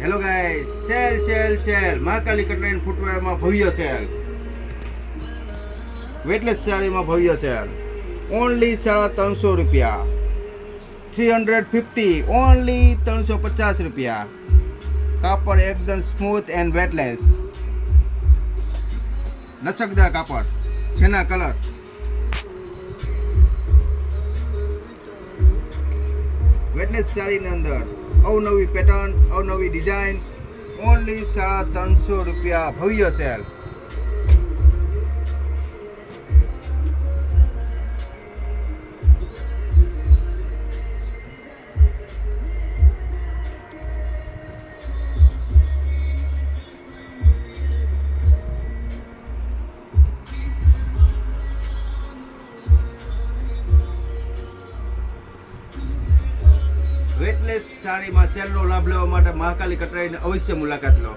Hello guys, cell Mahakali કટરાઈન ફૂટવેરમાં ભવ્ય cell, weightless સાડીમાં ભવ્ય cell, only 350 રૂપિયા, 350 ઓનલી 350 રૂપિયા. કાપડ એકદમ સ્મૂથ એન્ડ વેટલેસ, લચકદાર કાપડ, છેના કલર. વેટલેસ સાડીની અંદર અવનવી પેટર્ન, અવનવી ડિઝાઇન, ઓનલી 350 રૂપિયા ભવ્ય સેલ. વેટલેસ સાડીમાં સેલનો લાભ લેવા માટે મહાકાલી કટરાઈની અવશ્ય મુલાકાત લો.